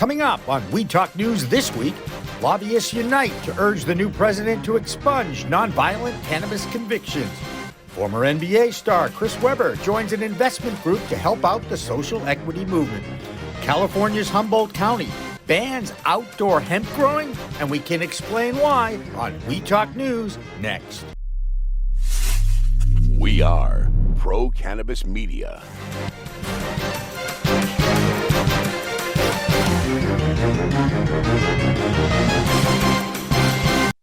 Coming up on We Talk News this week, lobbyists unite to urge the new president to expunge nonviolent cannabis convictions. Former NBA star Chris Webber joins an investment group to help out the social equity movement. California's Humboldt County bans outdoor hemp growing, and we can explain why on We Talk News next. We are Pro Cannabis Media.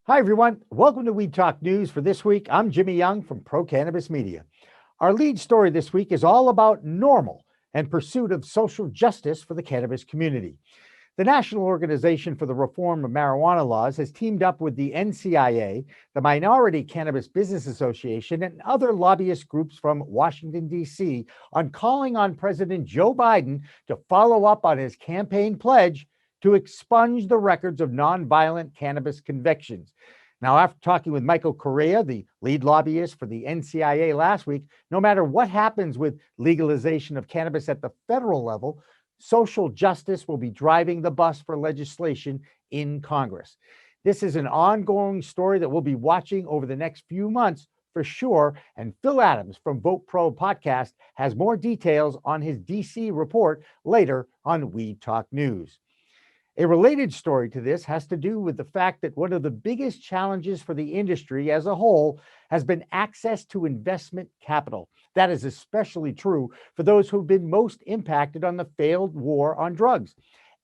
Hi, everyone. Welcome to We Talk News for this week. I'm Jimmy Young from Pro Cannabis Media. Our lead story this week is all about NORML and pursuit of social justice for the cannabis community. The National Organization for the Reform of Marijuana Laws has teamed up with the NCIA, the Minority Cannabis Business Association, and other lobbyist groups from Washington, D.C. on calling on President Joe Biden to follow up on his campaign pledge to expunge the records of nonviolent cannabis convictions. Now, after talking with Michael Correa, the lead lobbyist for the NCIA last week, no matter what happens with legalization of cannabis at the federal level, social justice will be driving the bus for legislation in Congress. This is an ongoing story that we'll be watching over the next few months for sure. And Phil Adams from Vote Pro Podcast has more details on his DC report later on We Talk News. A related story to this has to do with the fact that one of the biggest challenges for the industry as a whole has been access to investment capital. That is especially true for those who've been most impacted on the failed war on drugs.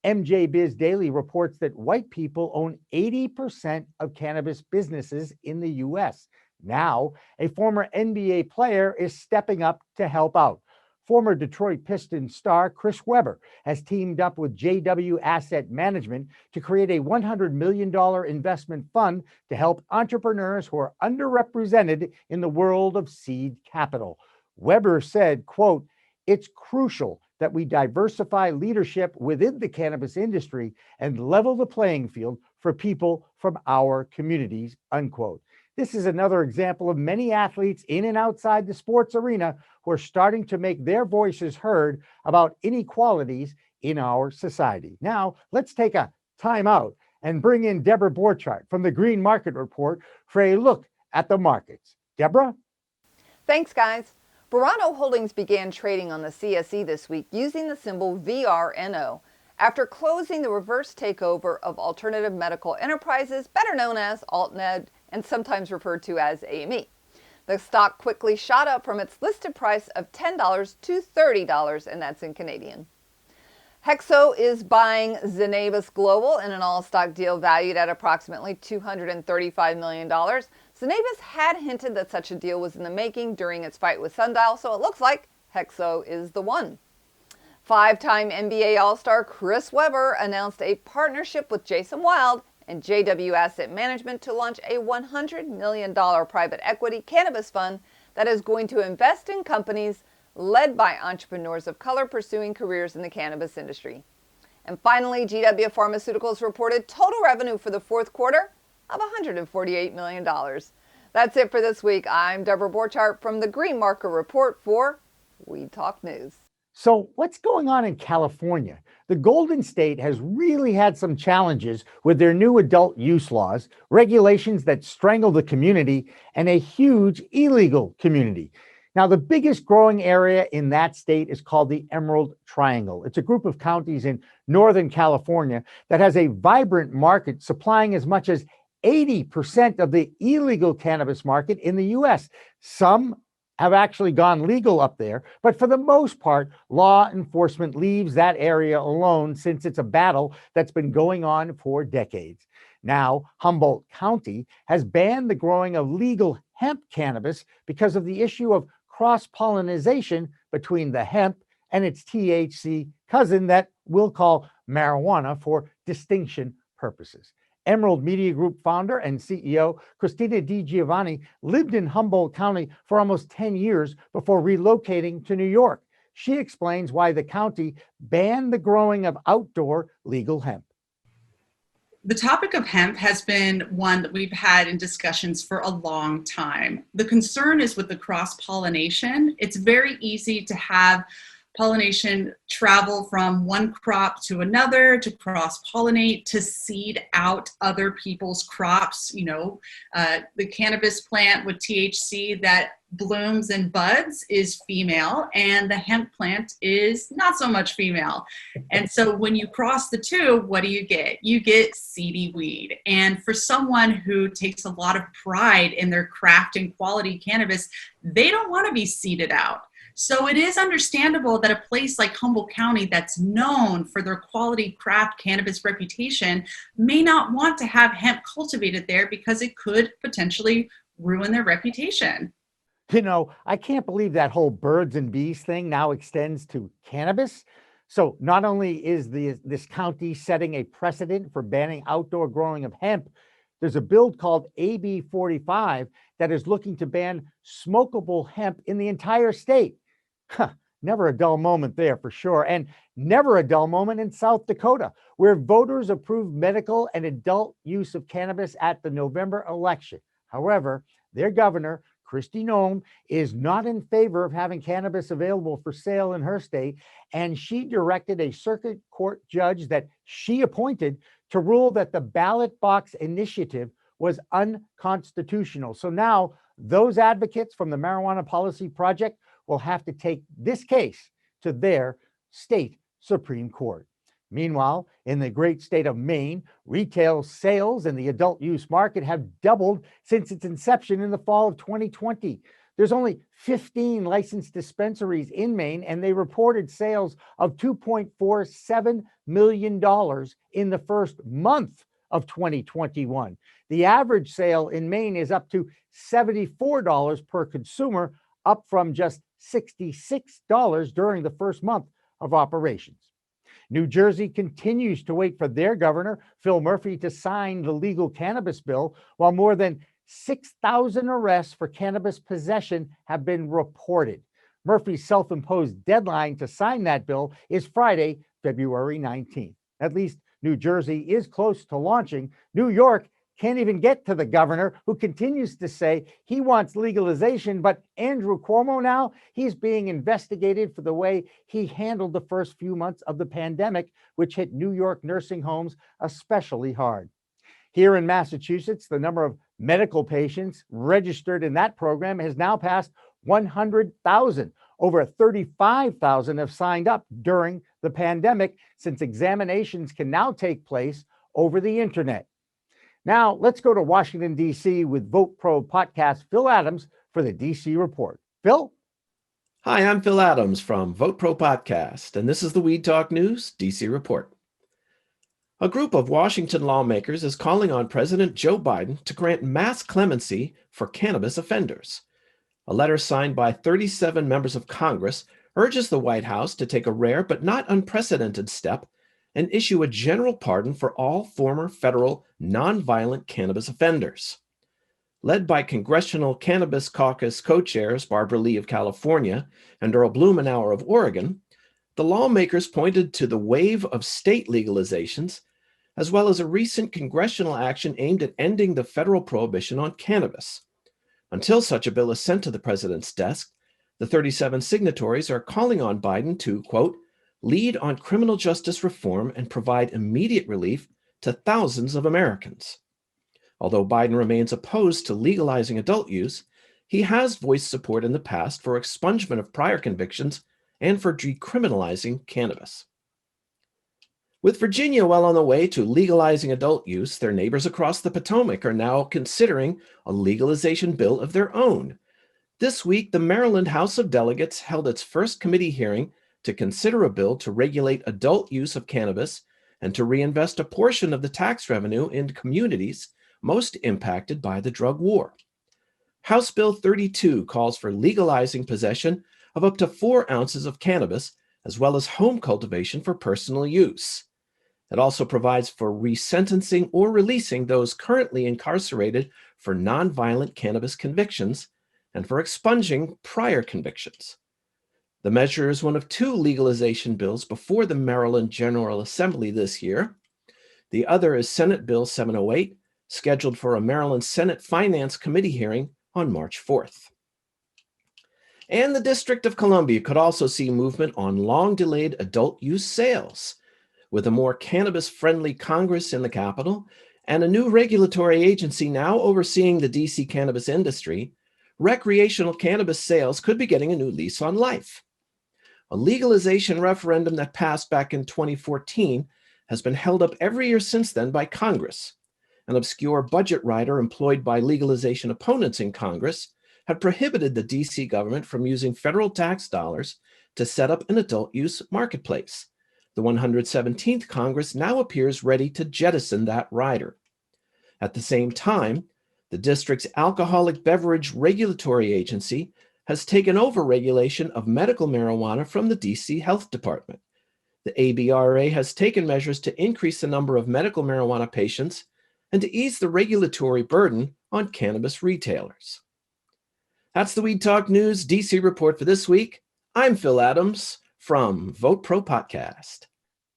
MJBiz Daily reports that white people own 80% of cannabis businesses in the U.S. Now, a former NBA player is stepping up to help out. Former Detroit Pistons star Chris Webber has teamed up with JW Asset Management to create a $100 million investment fund to help entrepreneurs who are underrepresented in the world of seed capital. Webber said, quote, "It's crucial that we diversify leadership within the cannabis industry and level the playing field for people from our communities," unquote. This is another example of many athletes in and outside the sports arena who are starting to make their voices heard about inequalities in our society. Now, let's take a time out and bring in Debra Borchardt from the Green Market Report for a look at the markets. Debra? Thanks, guys. Verano Holdings began trading on the CSE this week using the symbol VRNO after closing the reverse takeover of Alternative Medical Enterprises, better known as AltMed, and sometimes referred to as AME. The stock quickly shot up from its listed price of $10 to $30, and that's in Canadian. Hexo is buying Zenabis Global in an all-stock deal valued at approximately $235 million. Zenabis had hinted that such a deal was in the making during its fight with Sundial, so it looks like Hexo is the one. Five-time NBA All-Star Chris Webber announced a partnership with Jason Wild and JW Asset Management to launch a $100 million private equity cannabis fund that is going to invest in companies led by entrepreneurs of color pursuing careers in the cannabis industry. And finally, GW Pharmaceuticals reported total revenue for the fourth quarter of $148 million. That's it for this week. I'm Debra Borchardt from the Green Market Report for We Talk News. So what's going on in California? The Golden State has really had some challenges with their new adult use laws, regulations that strangle the community, and a huge illegal community. Now, the biggest growing area in that state is called the Emerald Triangle. It's a group of counties in Northern California that has a vibrant market supplying as much as 80% of the illegal cannabis market in the U.S. Some have actually gone legal up there, but for the most part, law enforcement leaves that area alone since it's a battle that's been going on for decades. Now, Humboldt County has banned the growing of legal hemp cannabis because of the issue of cross-pollination between the hemp and its THC cousin that we'll call marijuana for distinction purposes. Emerald Media Group founder and CEO Christina DiGiovanni lived in Humboldt County for almost 10 years before relocating to New York. She explains why the county banned the growing of outdoor legal hemp. The topic of hemp has been one that we've had in discussions for a long time. The concern is with the cross-pollination. It's very easy to have pollination travel from one crop to another, to cross-pollinate, to seed out other people's crops. The cannabis plant with THC that blooms and buds is female, and the hemp plant is not so much female. And so when you cross the two, what do you get? You get seedy weed. And for someone who takes a lot of pride in their craft and quality cannabis, they don't want to be seeded out. So it is understandable that a place like Humboldt County that's known for their quality craft cannabis reputation may not want to have hemp cultivated there because it could potentially ruin their reputation. I can't believe that whole birds and bees thing now extends to cannabis. So not only is this county setting a precedent for banning outdoor growing of hemp, there's a bill called AB 45 that is looking to ban smokable hemp in the entire state. Never a dull moment there for sure. And never a dull moment in South Dakota, where voters approved medical and adult use of cannabis at the November election. However, their governor, Kristi Noem, is not in favor of having cannabis available for sale in her state, and she directed a circuit court judge that she appointed to rule that the ballot box initiative was unconstitutional. So now those advocates from the Marijuana Policy Project will have to take this case to their state Supreme Court. Meanwhile, in the great state of Maine, retail sales in the adult use market have doubled since its inception in the fall of 2020. There's only 15 licensed dispensaries in Maine, and they reported sales of $2.47 million in the first month of 2021. The average sale in Maine is up to $74 per consumer, up from just $66 during the first month of operations. New Jersey continues to wait for their governor, Phil Murphy, to sign the legal cannabis bill, while more than 6,000 arrests for cannabis possession have been reported. Murphy's self-imposed deadline to sign that bill is Friday, February 19th. At least New Jersey is close to launching. New York can't even get to the governor, who continues to say he wants legalization. But Andrew Cuomo now, he's being investigated for the way he handled the first few months of the pandemic, which hit New York nursing homes especially hard. Here in Massachusetts, the number of medical patients registered in that program has now passed 100,000. Over 35,000 have signed up during the pandemic, since examinations can now take place over the internet. Now, let's go to Washington, D.C. with Vote Pro podcast Phil Adams for the D.C. Report. Phil? Hi, I'm Phil Adams from Vote Pro podcast, and this is the Weed Talk News D.C. Report. A group of Washington lawmakers is calling on President Joe Biden to grant mass clemency for cannabis offenders. A letter signed by 37 members of Congress urges the White House to take a rare but not unprecedented step and issue a general pardon for all former federal nonviolent cannabis offenders. Led by Congressional Cannabis Caucus co-chairs Barbara Lee of California and Earl Blumenauer of Oregon, the lawmakers pointed to the wave of state legalizations, as well as a recent congressional action aimed at ending the federal prohibition on cannabis. Until such a bill is sent to the president's desk, the 37 signatories are calling on Biden to, quote, lead on criminal justice reform and provide immediate relief to thousands of Americans. Although Biden remains opposed to legalizing adult use, he has voiced support in the past for expungement of prior convictions and for decriminalizing cannabis. With Virginia well on the way to legalizing adult use, their neighbors across the Potomac are now considering a legalization bill of their own. This week, the Maryland House of Delegates held its first committee hearing to consider a bill to regulate adult use of cannabis and to reinvest a portion of the tax revenue in communities most impacted by the drug war. House Bill 32 calls for legalizing possession of up to 4 ounces of cannabis, as well as home cultivation for personal use. It also provides for resentencing or releasing those currently incarcerated for nonviolent cannabis convictions and for expunging prior convictions. The measure is one of 2 legalization bills before the Maryland General Assembly this year. The other is Senate Bill 708, scheduled for a Maryland Senate Finance Committee hearing on March 4th. And the District of Columbia could also see movement on long-delayed adult use sales. With a more cannabis-friendly Congress in the capital and a new regulatory agency now overseeing the DC cannabis industry, recreational cannabis sales could be getting a new lease on life. A legalization referendum that passed back in 2014 has been held up every year since then by Congress. An obscure budget rider employed by legalization opponents in Congress had prohibited the DC government from using federal tax dollars to set up an adult use marketplace. The 117th Congress now appears ready to jettison that rider. At the same time, the district's alcoholic beverage regulatory agency has taken over regulation of medical marijuana from the DC Health Department. The ABRA has taken measures to increase the number of medical marijuana patients and to ease the regulatory burden on cannabis retailers. That's the Weed Talk News DC report for this week. I'm Phil Adams from Vote Pro Podcast.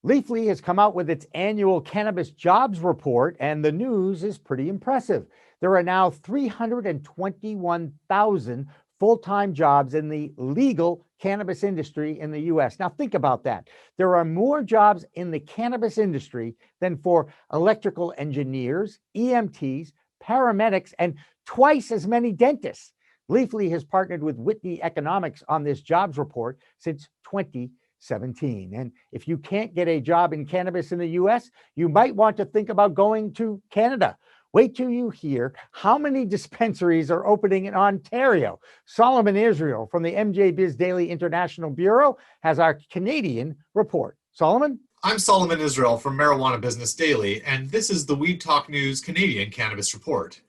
Leafly has come out with its annual cannabis jobs report, and the news is pretty impressive. There are now 321,000 full-time jobs in the legal cannabis industry in the U.S. Now think about that. There are more jobs in the cannabis industry than for electrical engineers, EMTs, paramedics, and twice as many dentists. Leafly has partnered with Whitney Economics on this jobs report since 2017. And if you can't get a job in cannabis in the U.S., you might want to think about going to Canada. Wait till you hear how many dispensaries are opening in Ontario. Solomon Israel from the MJBiz Daily International Bureau has our Canadian report. Solomon? I'm Solomon Israel from Marijuana Business Daily, and this is the Weed Talk News Canadian Cannabis Report.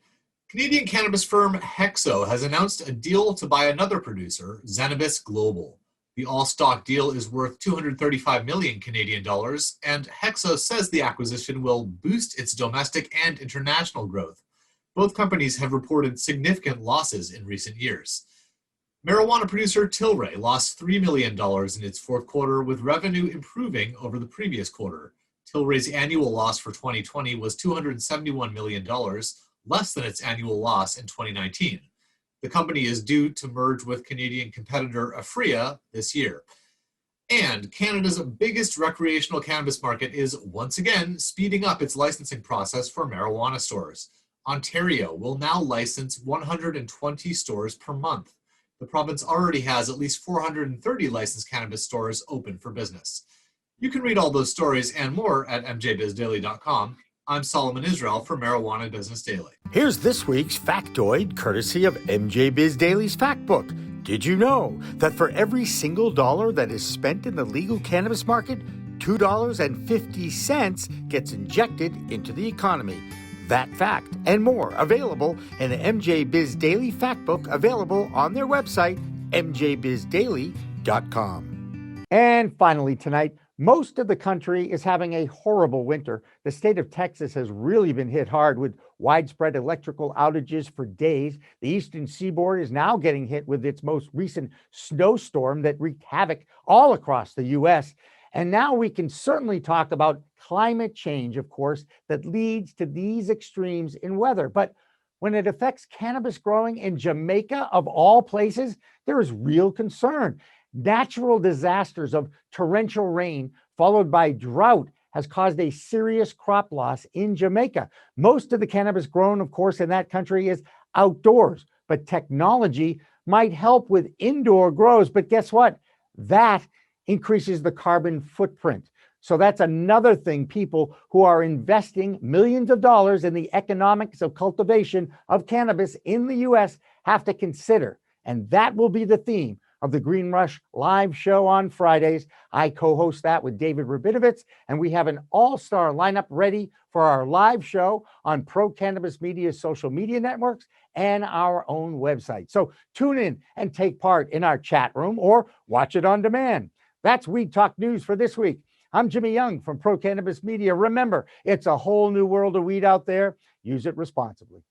Canadian cannabis firm Hexo has announced a deal to buy another producer, Zenabis Global. The all-stock deal is worth 235 million Canadian dollars, and Hexo says the acquisition will boost its domestic and international growth. Both companies have reported significant losses in recent years. Marijuana producer Tilray lost $3 million in its fourth quarter, with revenue improving over the previous quarter. Tilray's annual loss for 2020 was $271 million, less than its annual loss in 2019. The company is due to merge with Canadian competitor Aphria this year. And Canada's biggest recreational cannabis market is once again speeding up its licensing process for marijuana stores. Ontario will now license 120 stores per month. The province already has at least 430 licensed cannabis stores open for business. You can read all those stories and more at mjbizdaily.com. I'm Solomon Israel for Marijuana Business Daily. Here's this week's factoid, courtesy of MJBiz Daily's Fact Book. Did you know that for every single dollar that is spent in the legal cannabis market, $2.50 gets injected into the economy? That fact and more available in the MJBiz Daily Fact Book, available on their website, mjbizdaily.com. And finally tonight, most of the country is having a horrible winter. The state of Texas has really been hit hard with widespread electrical outages for days. The eastern seaboard is now getting hit with its most recent snowstorm that wreaked havoc all across the U.S. And now we can certainly talk about climate change, of course, that leads to these extremes in weather. But when it affects cannabis growing in Jamaica, of all places, there is real concern. Natural disasters of torrential rain followed by drought has caused a serious crop loss in Jamaica. Most of the cannabis grown, of course, in that country is outdoors, but technology might help with indoor grows. But guess what? That increases the carbon footprint. So that's another thing people who are investing millions of dollars in the economics of cultivation of cannabis in the U.S. have to consider. And that will be the theme of the Green Rush live show on Fridays. I co-host that with David Rabinovitz, and we have an all-star lineup ready for our live show on Pro Cannabis Media's social media networks and our own website. So tune in and take part in our chat room or watch it on demand. That's Weed Talk News for this week. I'm Jimmy Young from Pro Cannabis Media. Remember, it's a whole new world of weed out there. Use it responsibly.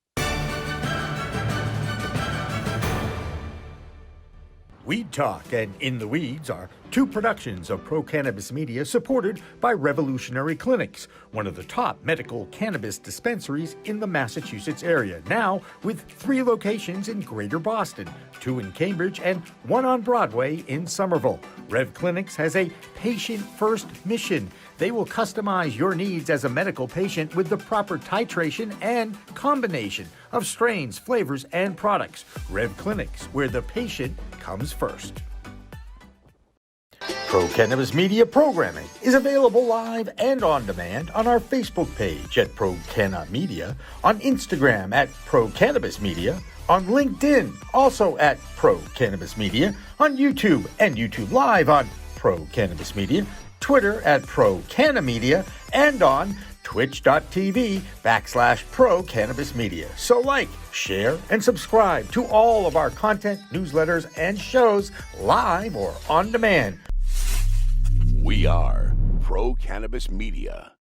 Weed Talk and In the Weeds are two productions of Pro Cannabis Media supported by Revolutionary Clinics, one of the top medical cannabis dispensaries in the Massachusetts area, now with 3 locations in Greater Boston, 2 in Cambridge and 1 on Broadway in Somerville. Rev Clinics has a patient-first mission. They will customize your needs as a medical patient with the proper titration and combination of strains, flavors, and products. Rev Clinics, where the patient comes first. Pro Cannabis Media programming is available live and on demand on our Facebook page at Pro Canna Media, on Instagram at Pro Cannabis Media, on LinkedIn also at Pro Cannabis Media, on YouTube and YouTube Live on Pro Cannabis Media, Twitter at Pro Canna Media, and on twitch.tv/Pro Cannabis Media. So like, share, and subscribe to all of our content, newsletters, and shows live or on demand. We are Pro Cannabis Media.